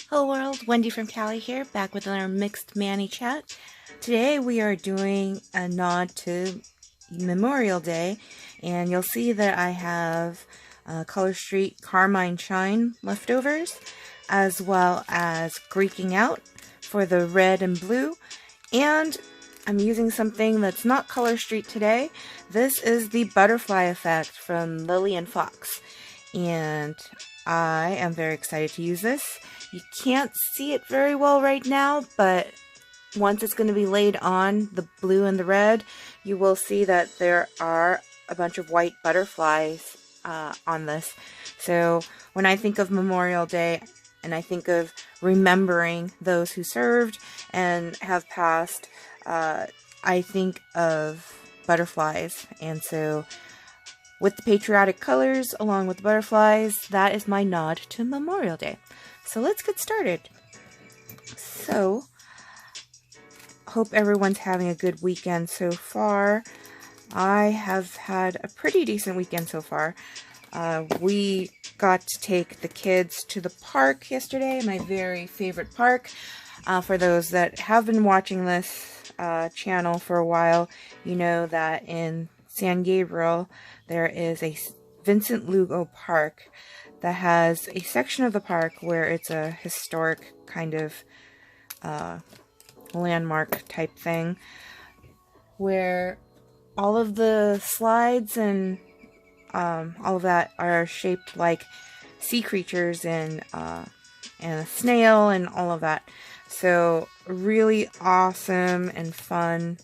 Hello world, Wendy from Cali here, back with another Mixed Manny chat. Today we are doing a nod to Memorial Day, and you'll see that I have Color Street Carmine Shine leftovers, as well as Greeking Out for the red and blue, and I'm using something that's not Color Street today. This is the Butterfly Effect from Lily and Fox, and I am very excited to use this. You can't see it very well right now, but once it's going to be laid on the blue and the red, you will see that there are a bunch of white butterflies on this. So when I think of Memorial Day and I think of remembering those who served and have passed, I think of butterflies. And so with the patriotic colors along with the butterflies, that is my nod to Memorial Day. So let's get started. So, hope everyone's having a good weekend so far. I have had a pretty decent weekend so far. We got to take the kids to the park yesterday, my very favorite park. For those that have been watching this channel for a while, you know that in San Gabriel there is a Vincent Lugo Park that has a section of the park where it's a historic kind of landmark type thing, where all of the slides and all of that are shaped like sea creatures and a snail and all of that. So really awesome and fun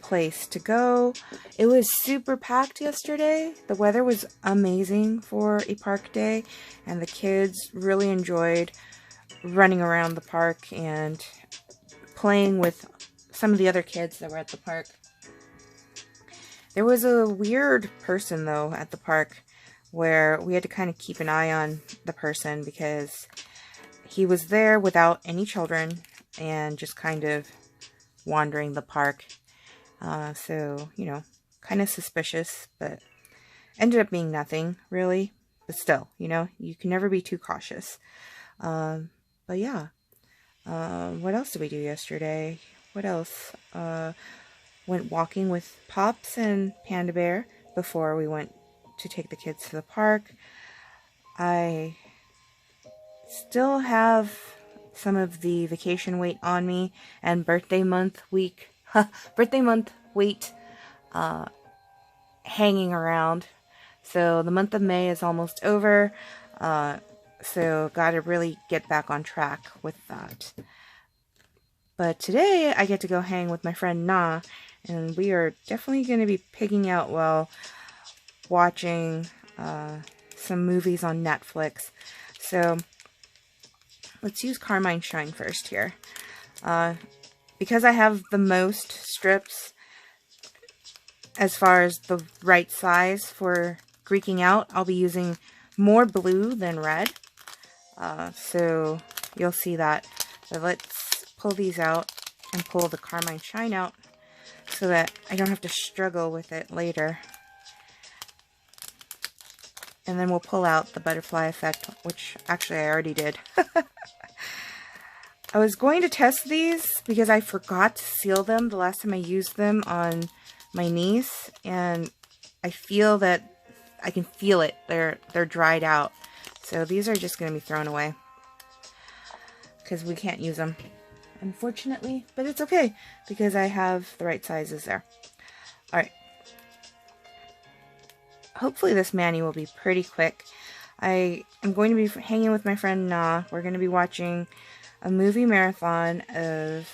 place to go. It was super packed yesterday. The weather was amazing for a park day, and the kids really enjoyed running around the park and playing with some of the other kids that were at the park. There was a weird person though at the park where we had to kind of keep an eye on the person because he was there without any children and just kind of wandering the park. So, you know, kind of suspicious, but ended up being nothing, really. But still, you know, you can never be too cautious. But yeah. What else did we do yesterday? What else? Went walking with Pops and Panda Bear before we went to take the kids to the park. I still have some of the vacation weight on me and birthday month weight hanging around. So the month of May is almost over, so gotta really get back on track with that. But today I get to go hang with my friend Na, and we are definitely going to be pigging out while watching some movies on Netflix. So let's use Carmine Shine first here. Because I have the most strips as far as the right size for Greeking Out, I'll be using more blue than red. So you'll see that. So let's pull these out and pull the Carmine Shine out so that I don't have to struggle with it later. And then we'll pull out the Butterfly Effect, which actually I already did. I was going to test these because I forgot to seal them the last time I used them on my niece, and I feel that I can feel it. They're dried out. So these are just going to be thrown away because we can't use them, unfortunately, but it's okay because I have the right sizes there. Alright. Hopefully this Manny will be pretty quick. I am going to be hanging with my friend Na. We're going to be watching a movie marathon of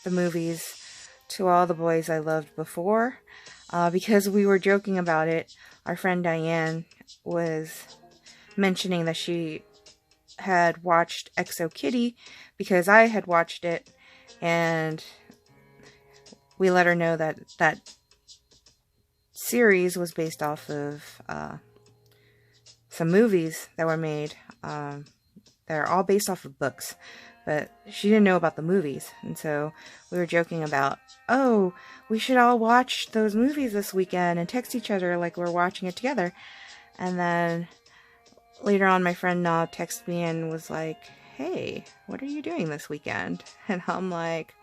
the movies To All the Boys I Loved Before. Because we were joking about it, our friend Diane was mentioning that she had watched XO Kitty because I had watched it, and we let her know that that series was based off of some movies that were made. They're all based off of books, but she didn't know about the movies, and so we were joking about, oh, we should all watch those movies this weekend and text each other like we're watching it together. And then later on, my friend Na texted me and was like, hey, what are you doing this weekend? And I'm like,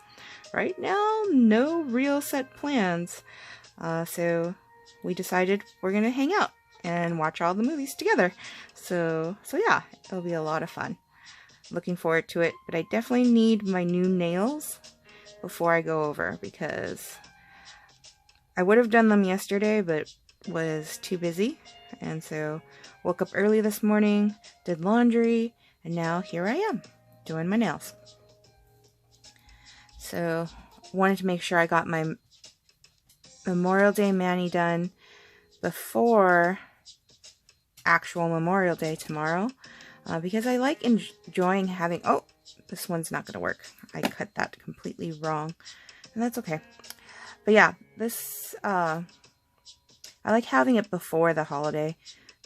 right now, no real set plans. So we decided we're gonna hang out and watch all the movies together. So yeah, it'll be a lot of fun. Looking forward to it, but I definitely need my new nails before I go over, because I would have done them yesterday, but was too busy. And so woke up early this morning, did laundry, and now here I am doing my nails. So wanted to make sure I got my Memorial Day mani done before actual Memorial Day tomorrow, because I like enjoying having, oh, this one's not going to work. I cut that completely wrong, and that's okay. But yeah, this, I like having it before the holiday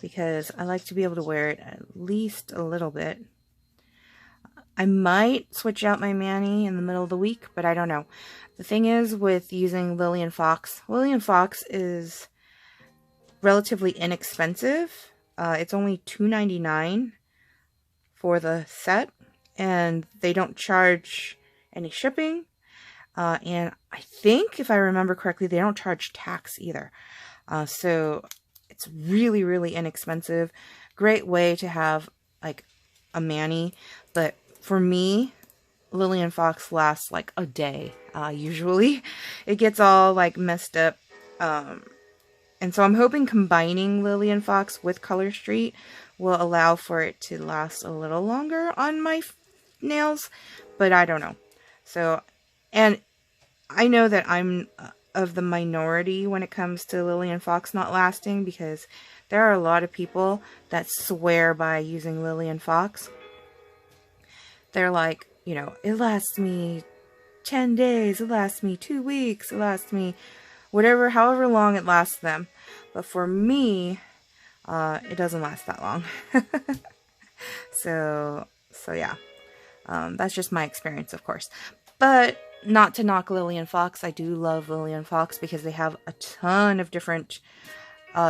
because I like to be able to wear it at least a little bit. I might switch out my mani in the middle of the week, but I don't know. The thing is with using Lily & Fox, Lily & Fox is relatively inexpensive. It's only $2.99 for the set, and they don't charge any shipping. And I think, if I remember correctly, they don't charge tax either. So it's really, really inexpensive. Great way to have like a mani. But for me, Lily & Fox lasts like a day, usually. It gets all like messed up. And so I'm hoping combining Lily & Fox with Color Street will allow for it to last a little longer on my nails, but I don't know. So, and I know that I'm of the minority when it comes to Lily & Fox not lasting, because there are a lot of people that swear by using Lily & Fox. They're like, you know, it lasts me 10 days, it lasts me 2 weeks, it lasts me whatever, however long it lasts them. But for me, it doesn't last that long. So yeah, that's just my experience, of course. But not to knock Lily & Fox, I do love Lily & Fox because they have a ton of different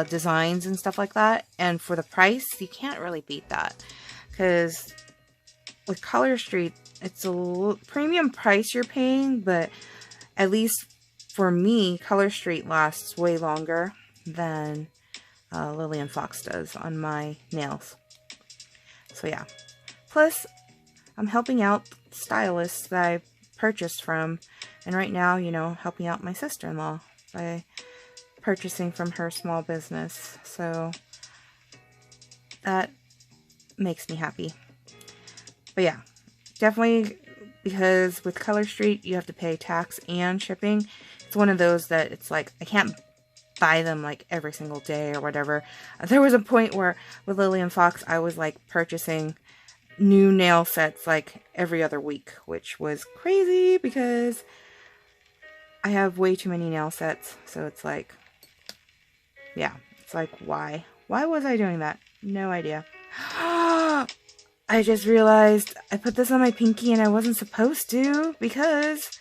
designs and stuff like that. And for the price, you can't really beat that. Because with Color Street, it's a premium price you're paying, but at least for me, Color Street lasts way longer than Lily & Fox does on my nails. So yeah. Plus, I'm helping out stylists that I purchased from, and right now, you know, helping out my sister-in-law by purchasing from her small business. So that makes me happy. But yeah, definitely, because with Color Street, you have to pay tax and shipping. It's one of those that it's like, I can't buy them like every single day or whatever. There was a point where with Lily & Fox, I was like purchasing new nail sets like every other week, which was crazy because I have way too many nail sets. So it's like, yeah, it's like, why? Why was I doing that? No idea. I just realized I put this on my pinky and I wasn't supposed to, because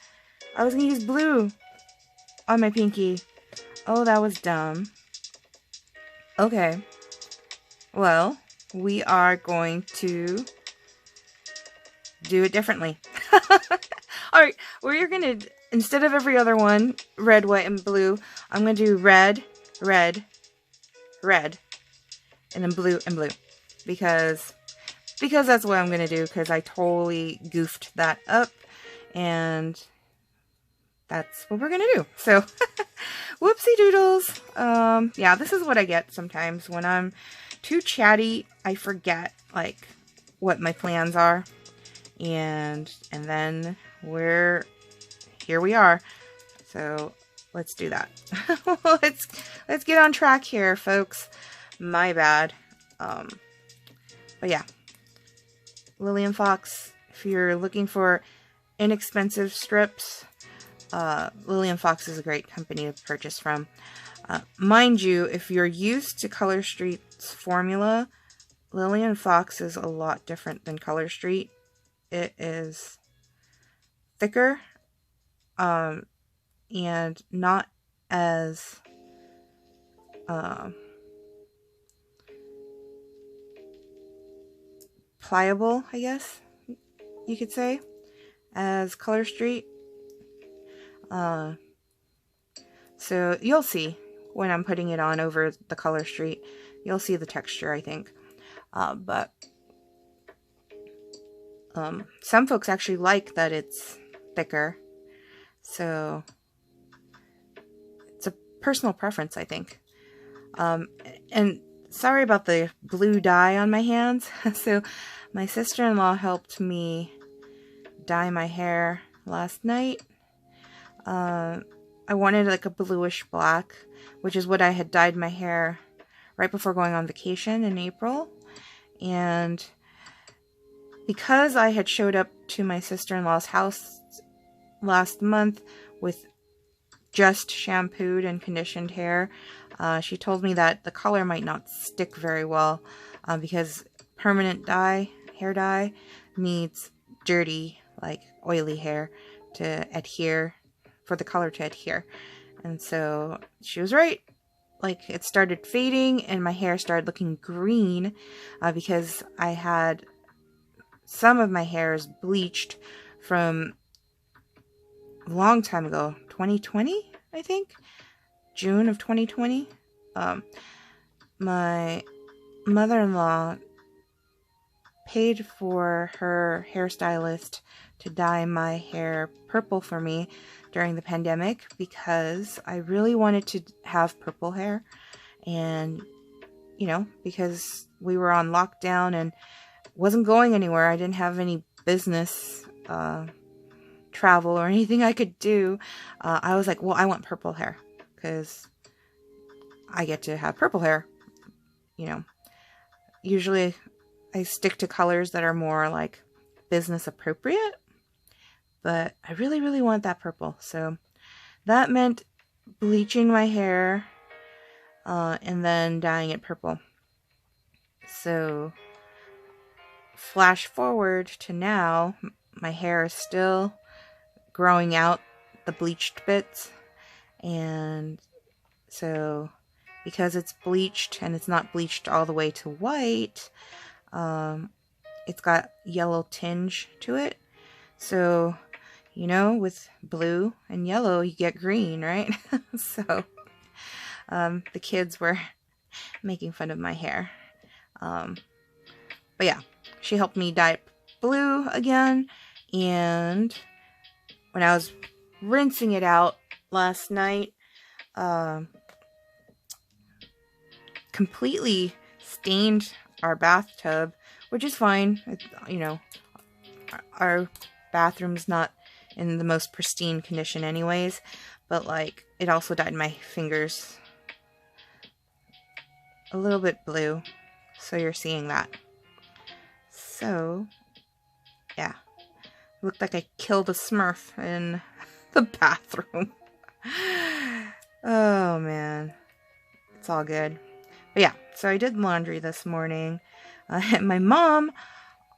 I was going to use blue on my pinky. Oh, that was dumb. Okay. Well, we are going to do it differently. Alright, we're going to, instead of every other one, red, white, and blue, I'm going to do red, red, red, and then blue and blue. Because that's what I'm going to do, because I totally goofed that up, and that's what we're going to do. So, whoopsie doodles. Yeah, this is what I get sometimes when I'm too chatty. I forget, like, what my plans are, and then here we are. So, let's do that. let's get on track here, folks. My bad. But yeah. Lily & Fox, if you're looking for inexpensive strips, Lily & Fox is a great company to purchase from. Mind you, if you're used to Color Street's formula, Lily & Fox is a lot different than Color Street. It is thicker, and not as pliable, I guess you could say, as Color Street. So you'll see when I'm putting it on over the Color Street. You'll see the texture, I think. But some folks actually like that it's thicker. So it's a personal preference, I think. And sorry about the blue dye on my hands. So my sister-in-law helped me dye my hair last night. I wanted like a bluish black, which is what I had dyed my hair right before going on vacation in April. And because I had showed up to my sister-in-law's house last month with just shampooed and conditioned hair, she told me that the color might not stick very well because permanent dye, hair dye, needs dirty, like oily hair to adhere, for the color to adhere. And so she was right. Like, it started fading and my hair started looking green because I had some of my hairs bleached from a long time ago, 2020, I think, June of 2020. My mother-in-law paid for her hairstylist to dye my hair purple for me during the pandemic because I really wanted to have purple hair. And, you know, because we were on lockdown and wasn't going anywhere, I didn't have any business travel or anything I could do. I was like, well, I want purple hair because I get to have purple hair. You know, usually I stick to colors that are more like business appropriate, but I really, really want that purple. So that meant bleaching my hair and then dyeing it purple. So flash forward to now, my hair is still growing out the bleached bits, and so because it's bleached and it's not bleached all the way to white, it's got yellow tinge to it. So, you know, with blue and yellow you get green, right? So the kids were making fun of my hair, but yeah, she helped me dye it blue again. And when I was rinsing it out last night, completely stained our bathtub, which is fine. You know, our bathroom's not in the most pristine condition anyways, but like, it also dyed my fingers a little bit blue, so you're seeing that. So yeah, looked like I killed a Smurf in the bathroom. Oh man, it's all good. But yeah, so I did laundry this morning. My mom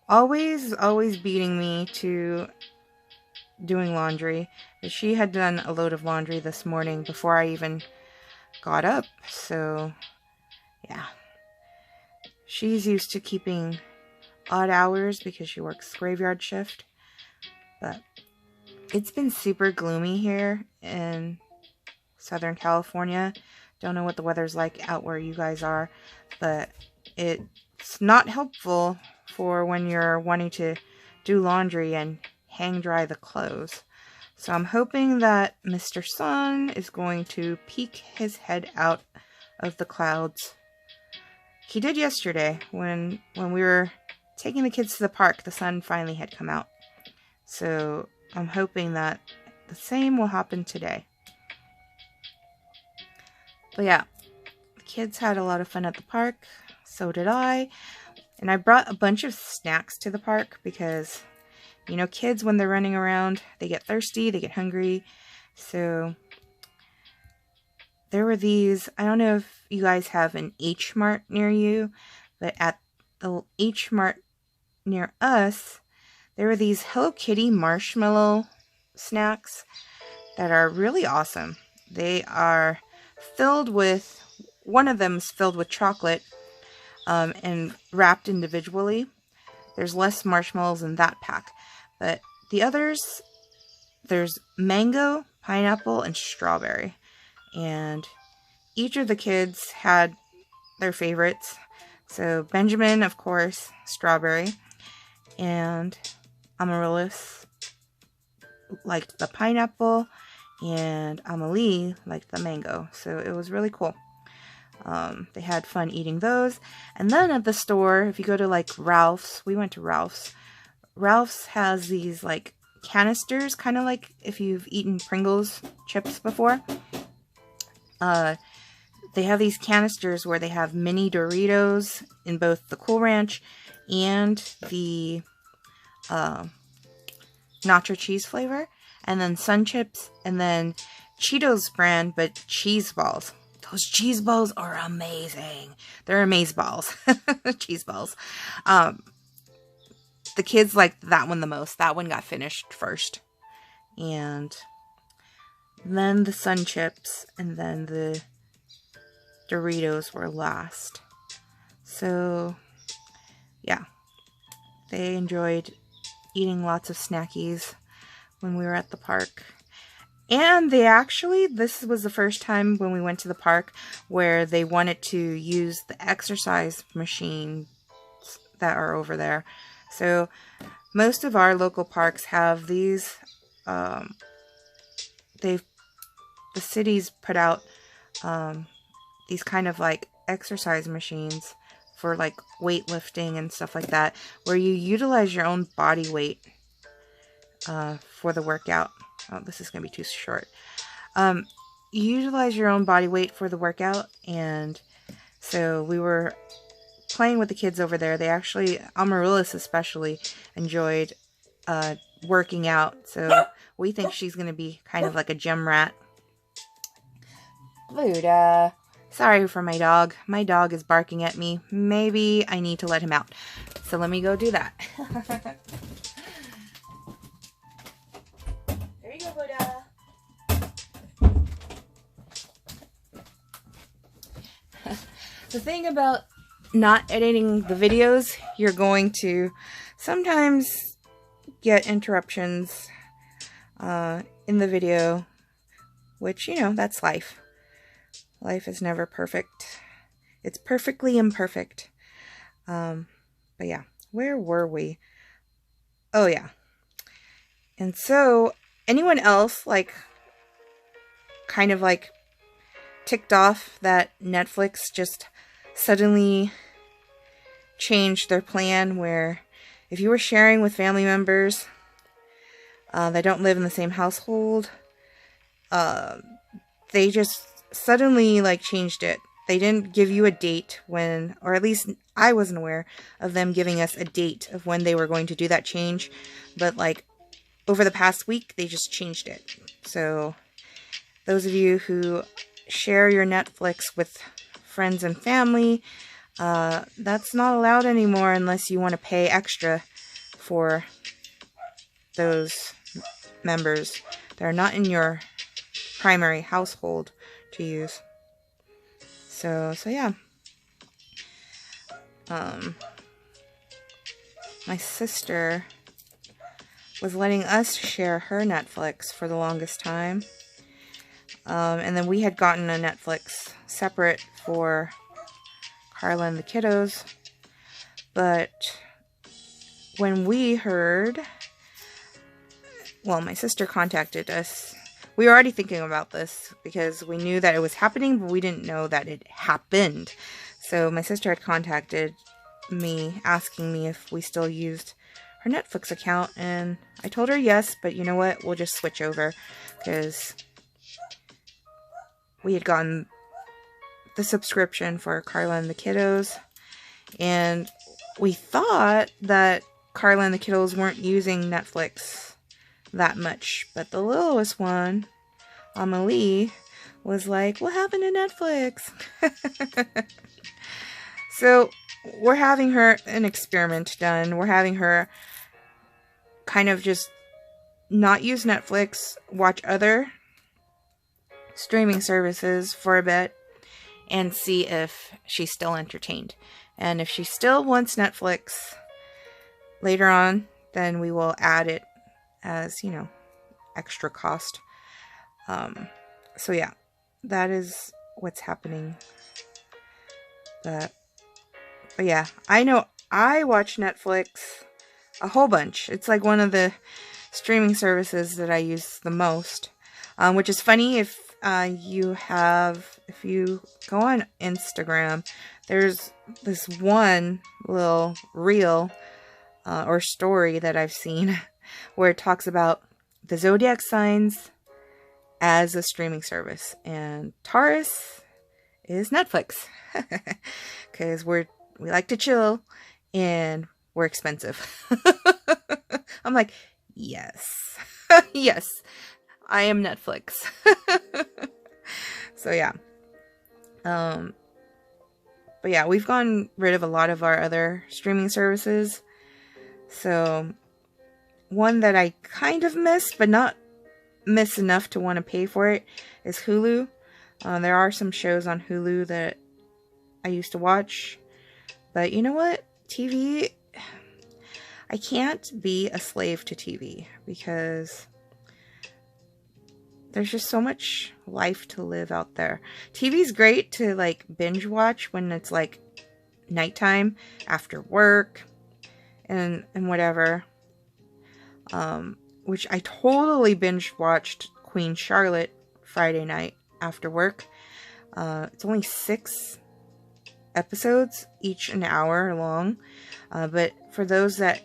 always beating me to doing laundry. She had done a load of laundry this morning before I even got up. So yeah, she's used to keeping odd hours because she works graveyard shift. But it's been super gloomy here in Southern California. Don't know what the weather's like out where you guys are, but it's not helpful for when you're wanting to do laundry and hang dry the clothes. So I'm hoping that Mr. Sun is going to peek his head out of the clouds. He did yesterday when we were taking the kids to the park. The sun finally had come out. So I'm hoping that the same will happen today. But yeah, the kids had a lot of fun at the park. So did I. And I brought a bunch of snacks to the park because, you know, kids, when they're running around, they get thirsty, they get hungry. So there were these, I don't know if you guys have an H Mart near you, but at the H Mart near us, there were these Hello Kitty marshmallow snacks that are really awesome. They are filled with, one of them is filled with chocolate and wrapped individually. there's less marshmallows in that pack. But the others, there's mango, pineapple, and strawberry. And each of the kids had their favorites. So Benjamin, of course, strawberry. And Amaryllis liked the pineapple. And Amelie liked the mango. So it was really cool. They had fun eating those. And then at the store, if you go to like Ralph's, we went to Ralph's. Ralph's has these like canisters, kind of like if you've eaten Pringles chips before. They have these canisters where they have mini Doritos in both the Cool Ranch and the nacho cheese flavor. And then Sun Chips, and then Cheetos brand, but cheese balls. Those cheese balls are amazing. They're amaze balls. Cheese balls. The kids liked that one the most. That one got finished first. And then the Sun Chips, and then the Doritos were last. So, yeah. They enjoyed eating lots of snackies when we were at the park. And they actually, this was the first time when we went to the park where they wanted to use the exercise machines that are over there. So most of our local parks have these, the cities put out these kind of like exercise machines for like weightlifting and stuff like that, where you utilize your own body weight for the workout. Oh, this is going to be too short. You utilize your own body weight for the workout, and so we were playing with the kids over there. They actually, Amaryllis especially, enjoyed working out, so we think she's going to be kind of like a gym rat. Luda. Sorry for my dog. My dog is barking at me. Maybe I need to let him out. So let me go do that. There you go, Buddha. The thing about not editing the videos, you're going to sometimes get interruptions in the video, which, you know, that's life. Life is never perfect. It's perfectly imperfect. But yeah, where were we? Oh yeah. And so, anyone else, like, kind of like ticked off that Netflix just suddenly changed their plan where if you were sharing with family members that don't live in the same household, they just suddenly like changed it. They didn't give you a date when, or at least I wasn't aware of them giving us a date of when they were going to do that change, but like over the past week they just changed it. So those of you who share your Netflix with friends and family, that's not allowed anymore unless you want to pay extra for those members that are not in your primary household to use. So yeah. My sister was letting us share her Netflix for the longest time. And then we had gotten a Netflix separate for Carla and the kiddos. But when we heard, well, my sister contacted us. We were already thinking about this because we knew that it was happening, but we didn't know that it happened. So my sister had contacted me asking me if we still used her Netflix account, and I told her yes, but you know what? We'll just switch over because we had gotten the subscription for Carla and the kiddos, and we thought that Carla and the kiddos weren't using Netflix that much, but the littlest one, Amelie, was like, what happened to Netflix? So we're having her an experiment done. We're having her kind of just not use Netflix, watch other streaming services for a bit, and see if she's still entertained. And if she still wants Netflix, later on, then we will add it as, you know, extra cost. So yeah, that is what's happening. But yeah, I know I watch Netflix a whole bunch. It's like one of the streaming services that I use the most. Which is funny if you go on Instagram, there's this one little reel or story that I've seen where it talks about the zodiac signs as a streaming service, and Taurus is Netflix because we like to chill and we're expensive. I'm like, yes, yes, I am Netflix. So yeah, but yeah, we've gotten rid of a lot of our other streaming services. So one that I kind of miss, but not miss enough to want to pay for it, is Hulu. There are some shows on Hulu that I used to watch, but you know what? TV, I can't be a slave to TV because there's just so much life to live out there. TV's great to like binge watch when it's like nighttime after work and whatever. Which I totally binge watched Queen Charlotte Friday night after work. It's only 6 episodes, each an hour long. But for those that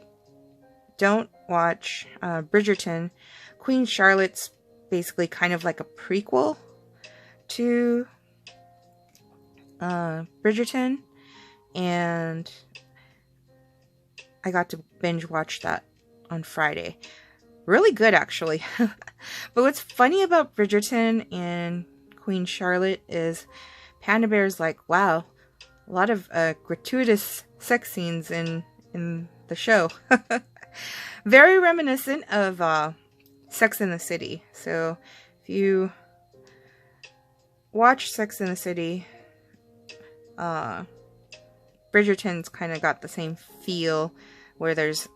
don't watch Bridgerton, Queen Charlotte's basically kind of like a prequel to Bridgerton. And I got to binge watch that on Friday. Really good, actually. But what's funny about Bridgerton and Queen Charlotte is Panda Bear's like, wow, a lot of gratuitous sex scenes in the show. Very reminiscent of Sex and the City. So if you watch Sex and the City, Bridgerton's kind of got the same feel, where there's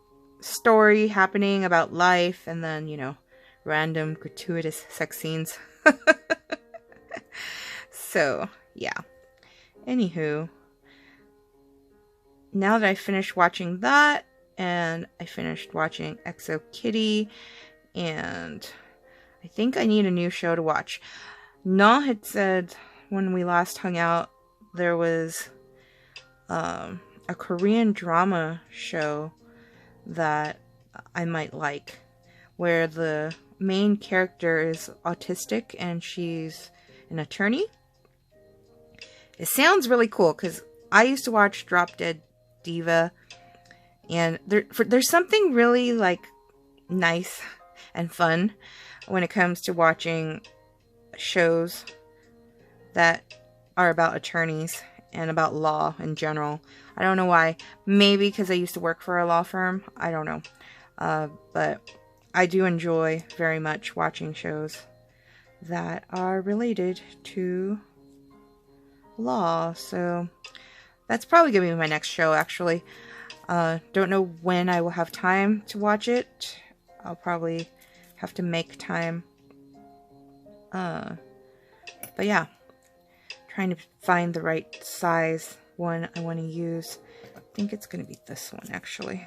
story happening about life and then, you know, random gratuitous sex scenes. So yeah, anywho, now that I finished watching that, and I finished watching Exo Kitty, and I think I need a new show to watch. Na had said when we last hung out there was a Korean drama show that I might like, where the main character is autistic and she's an attorney. It sounds really cool because I used to watch Drop Dead Diva, and there's something really like nice and fun when it comes to watching shows that are about attorneys and about law in general. I don't know why. Maybe because I used to work for a law firm. I don't know. But I do enjoy very much watching shows that are related to law. So that's probably going to be my next show, actually. Don't know when I will have time to watch it. I'll probably have to make time. But yeah. Trying to find the right size one I want to use. I think it's going to be this one, actually.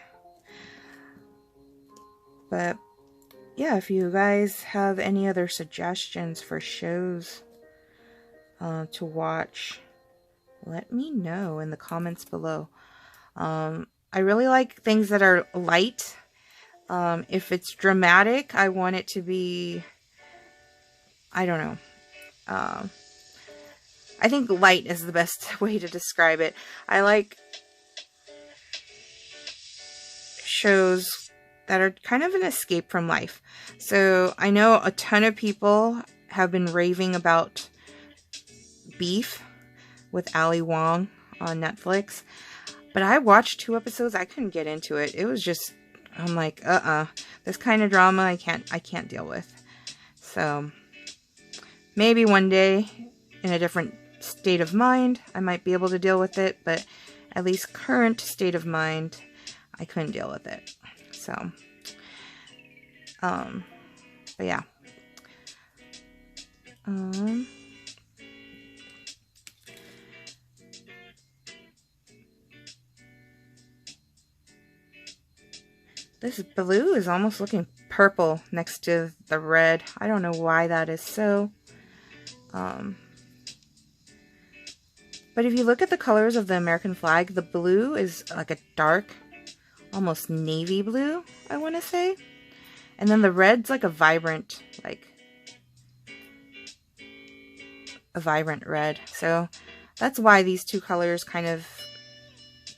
But yeah, if you guys have any other suggestions for shows to watch, let me know in the comments below. I really like things that are light. If it's dramatic, I want it to be, I don't know. I think light is the best way to describe it. I like shows that are kind of an escape from life. So I know a ton of people have been raving about Beef with Ali Wong on Netflix. But I watched 2 episodes. I couldn't get into it. It was just, I'm like, this kind of drama I can't deal with. So maybe one day in a different state of mind I might be able to deal with it, but at least current state of mind, I couldn't deal with it. So, but yeah. This blue is almost looking purple next to the red. I don't know why that is so. But if you look at the colors of the American flag, the blue is like a dark, almost navy blue, I want to say. And then the red's like a vibrant red. So that's why these two colors kind of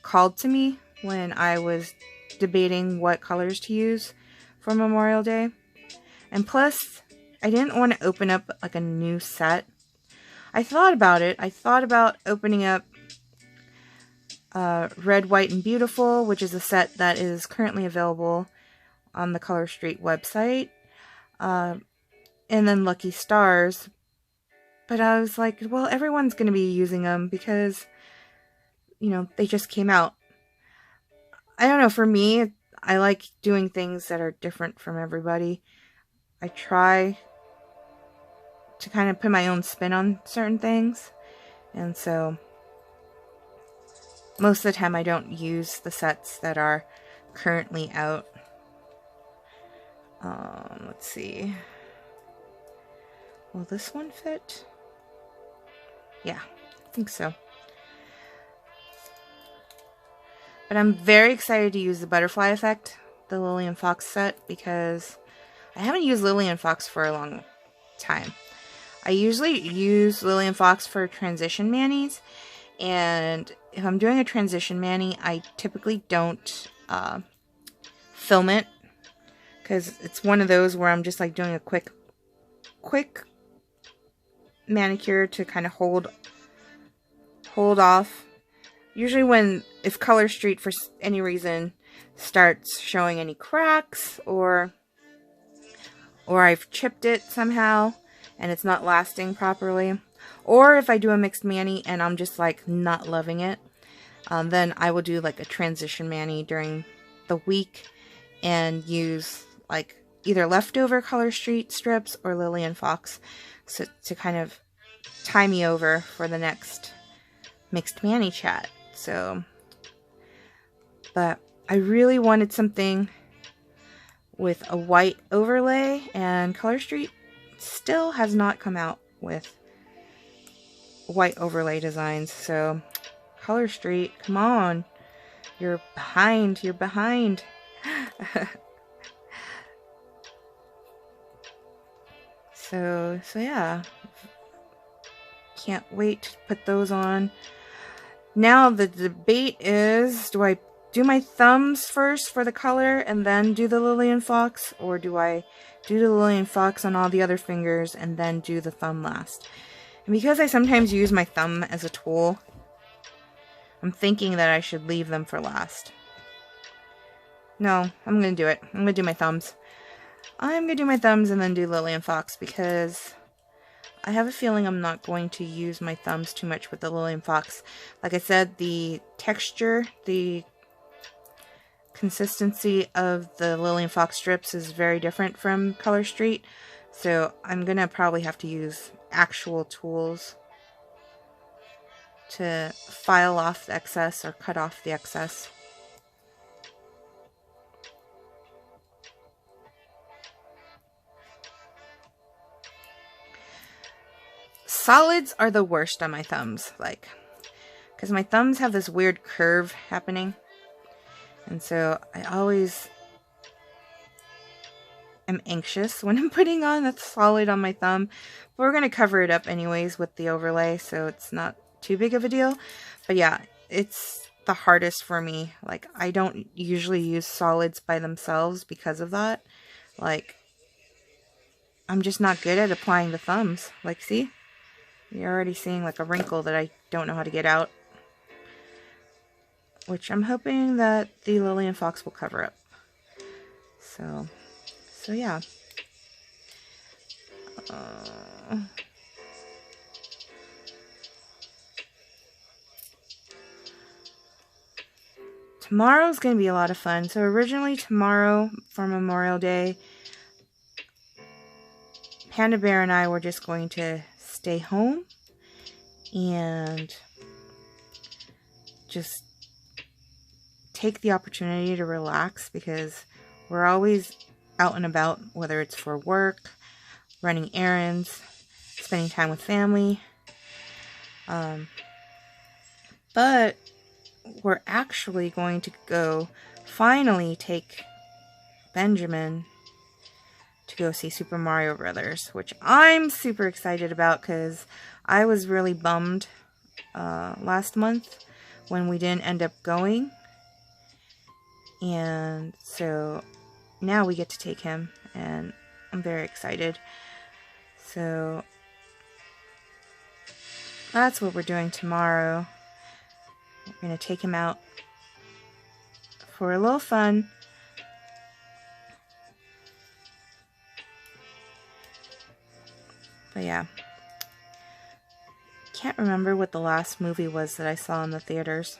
called to me when I was debating what colors to use for Memorial Day. And plus, I didn't want to open up like a new set. I thought about it. I thought about opening up Red, White, and Beautiful, which is a set that is currently available on the Color Street website. And then Lucky Stars. But I was like, well, everyone's going to be using them because, you know, they just came out. I don't know, for me, I like doing things that are different from everybody. I try to kind of put my own spin on certain things. And so, most of the time I don't use the sets that are currently out. Let's see. Will this one fit? Yeah, I think so. But I'm very excited to use the Butterfly Effect, the Lillian Fox set, because I haven't used Lillian Fox for a long time. I usually use Lillian Fox for transition manis, and if I'm doing a transition mani, I typically don't film it, because it's one of those where I'm just like doing a quick manicure to kind of hold off. Usually if Color Street for any reason starts showing any cracks or I've chipped it somehow and it's not lasting properly, or if I do a mixed mani and I'm just like not loving it, then I will do like a transition mani during the week and use like either leftover Color Street strips or Lillian Fox to kind of tie me over for the next mixed mani chat. So, but I really wanted something with a white overlay, and Color Street still has not come out with white overlay designs. So, Color Street, come on. You're behind. So yeah. Can't wait to put those on. Now the debate is, do I do my thumbs first for the color and then do the Lillian Fox, or do I do the Lillian Fox on all the other fingers and then do the thumb last? And because I sometimes use my thumb as a tool, I'm thinking that I should leave them for last. No, I'm going to do it. I'm going to do my thumbs. I'm going to do my thumbs and then do Lillian Fox, because I have a feeling I'm not going to use my thumbs too much with the Lillian Fox. Like I said, the texture, the consistency of the Lillian Fox strips is very different from Color Street. So I'm going to probably have to use actual tools to file off the excess or cut off the excess. Solids are the worst on my thumbs, like, because my thumbs have this weird curve happening, and so I always am anxious when I'm putting on a solid on my thumb. But we're going to cover it up anyways with the overlay, so it's not too big of a deal. But yeah, it's the hardest for me. Like, I don't usually use solids by themselves because of that. Like, I'm just not good at applying the thumbs. Like, see? You're already seeing like a wrinkle that I don't know how to get out, which I'm hoping that the Lillian Fox will cover up. So yeah. tomorrow's going to be a lot of fun. So originally tomorrow for Memorial Day, Panda Bear and I were just going to stay home and just take the opportunity to relax, because we're always out and about, whether it's for work, running errands, spending time with family. But we're actually going to go finally take Benjamin to go see Super Mario Brothers, which I'm super excited about, because I was really bummed last month when we didn't end up going. And so now we get to take him, and I'm very excited. So that's what we're doing tomorrow. We're going to take him out for a little fun. But yeah. Can't remember what the last movie was that I saw in the theaters.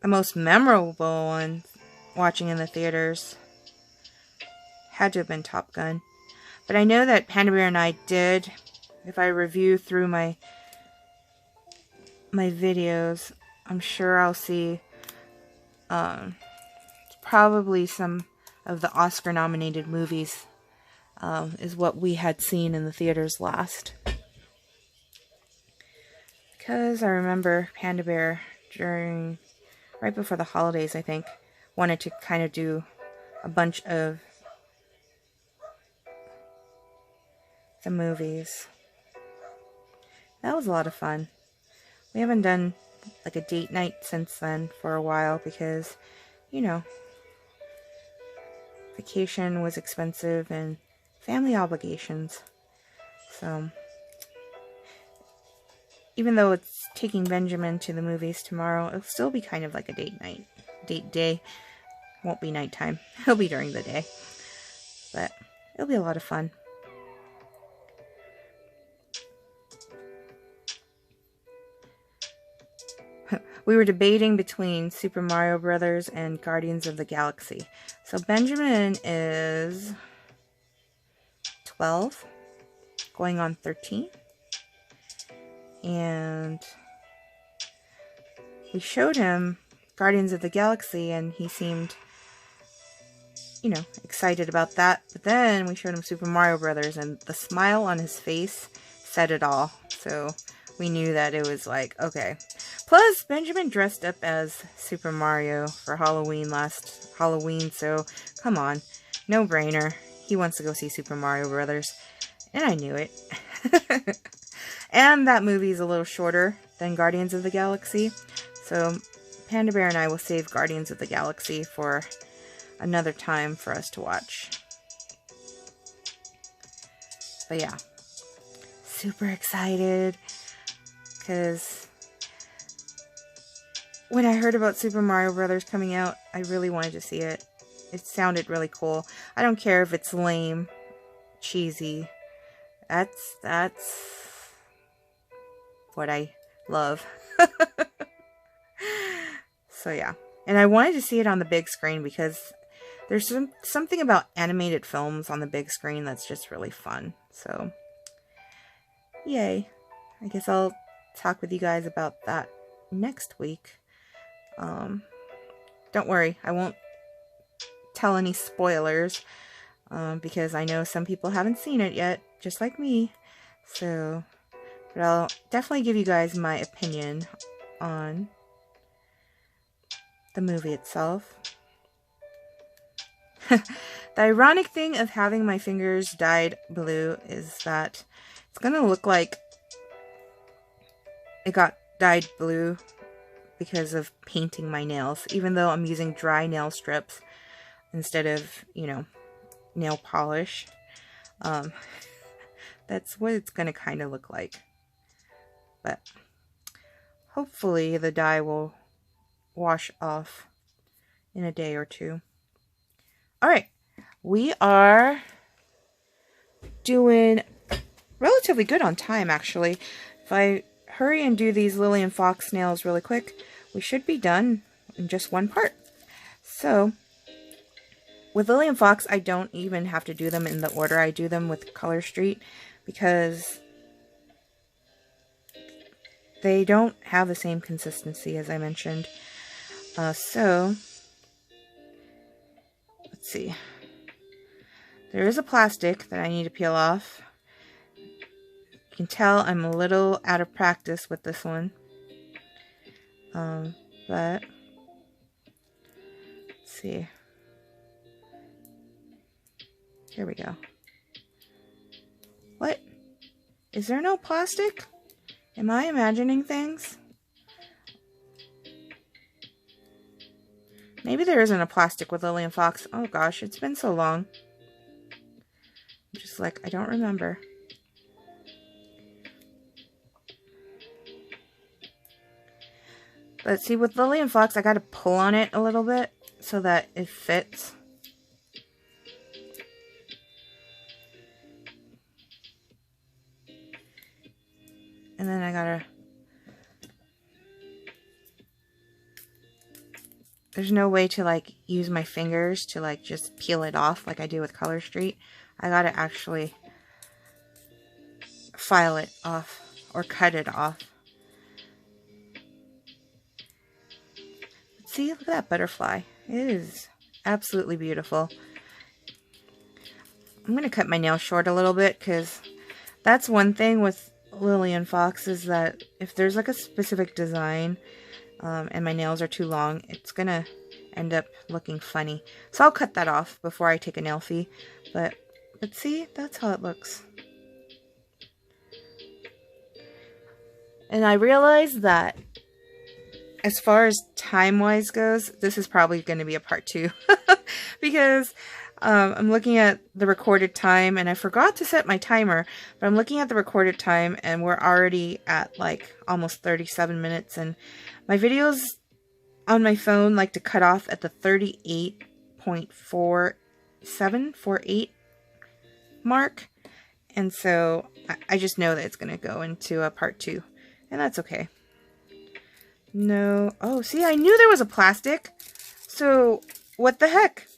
The most memorable one watching in the theaters had to have been Top Gun. But I know that Panda Bear and I did, if I review through my videos, I'm sure I'll see probably some of the Oscar nominated movies is what we had seen in the theaters last. Because I remember Panda Bear right before the holidays, I think, wanted to kind of do a bunch of the movies. That was a lot of fun. We haven't done like a date night since then for a while, because, you know, vacation was expensive and family obligations. So even though it's taking Benjamin to the movies tomorrow, it'll still be kind of like a date day. Won't be nighttime. It'll be during the day. But it'll be a lot of fun. We were debating between Super Mario Brothers and Guardians of the Galaxy. So Benjamin is 12, going on 13. And we showed him Guardians of the Galaxy, and he seemed, you know, excited about that. But then we showed him Super Mario Brothers, and the smile on his face said it all. So we knew that it was like, okay. Plus, Benjamin dressed up as Super Mario for Halloween last Halloween, so come on. No brainer. He wants to go see Super Mario Brothers. And I knew it. And that movie is a little shorter than Guardians of the Galaxy. So Panda Bear and I will save Guardians of the Galaxy for another time for us to watch. But yeah. Super excited. Because when I heard about Super Mario Brothers coming out, I really wanted to see it. It sounded really cool. I don't care if it's lame, cheesy. That's what I love. So yeah. And I wanted to see it on the big screen, because there's something about animated films on the big screen that's just really fun. So yay. I guess I'll talk with you guys about that next week. Don't worry, I won't tell any spoilers, because I know some people haven't seen it yet, just like me. So, but I'll definitely give you guys my opinion on the movie itself. The ironic thing of having my fingers dyed blue is that it's gonna look like it got dyed blue because of painting my nails, even though I'm using dry nail strips instead of, you know, nail polish. That's what it's going to kind of look like. But hopefully the dye will wash off in a day or two. Alright, we are doing relatively good on time, actually. If I hurry and do these Lillian Fox nails really quick, we should be done in just one part. So with Lily and Fox, I don't even have to do them in the order I do them with Color Street, because they don't have the same consistency as I mentioned. So let's see. There is a plastic that I need to peel off. You can tell I'm a little out of practice with this one. But let's see. Here we go. What? Is there no plastic? Am I imagining things? Maybe there isn't a plastic with Lily and Fox. Oh gosh, it's been so long. I'm just like, I don't remember. But see, with Lily and Fox, I gotta pull on it a little bit so that it fits. And then I gotta... There's no way to like use my fingers to like just peel it off like I do with Color Street. I gotta actually file it off or cut it off. See, look at that butterfly. It is absolutely beautiful. I'm going to cut my nails short a little bit, because that's one thing with Lily and Fox, is that if there's like a specific design and my nails are too long, it's going to end up looking funny. So I'll cut that off before I take a nail fee. But see, that's how it looks. And I realized that as far as time-wise goes, this is probably going to be a part 2. Because I'm looking at the recorded time, and I forgot to set my timer, but I'm looking at the recorded time, and we're already at like almost 37 minutes, and my videos on my phone like to cut off at the 38.4748 mark, and so I just know that it's going to go into a part 2, and that's okay. No. Oh, see, I knew there was a plastic. So, what the heck?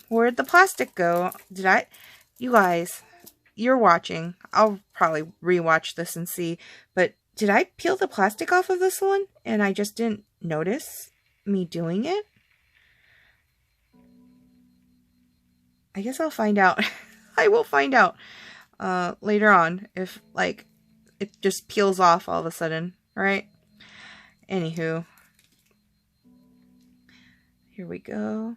Where'd the plastic go? Did I? You guys, you're watching. I'll probably rewatch this and see. But did I peel the plastic off of this one? And I just didn't notice me doing it? I guess I'll find out. I will find out later on if, like, it just peels off all of a sudden, right? Anywho, here we go.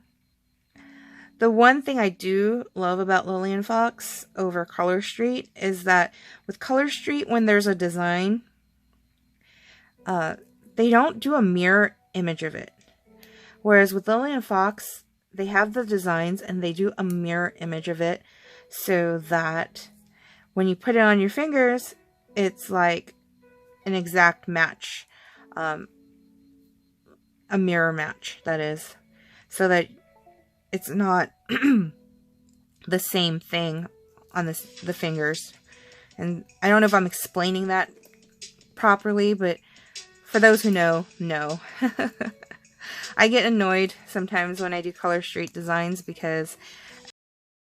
The one thing I do love about Lily and Fox over Color Street is that with Color Street, when there's a design, they don't do a mirror image of it. Whereas with Lily and Fox, they have the designs and they do a mirror image of it, so that when you put it on your fingers, it's like an exact match. A mirror match, that is, so that it's not the same thing on the fingers. And I don't know if I'm explaining that properly, but for those who know, I get annoyed sometimes when I do Color Street designs, because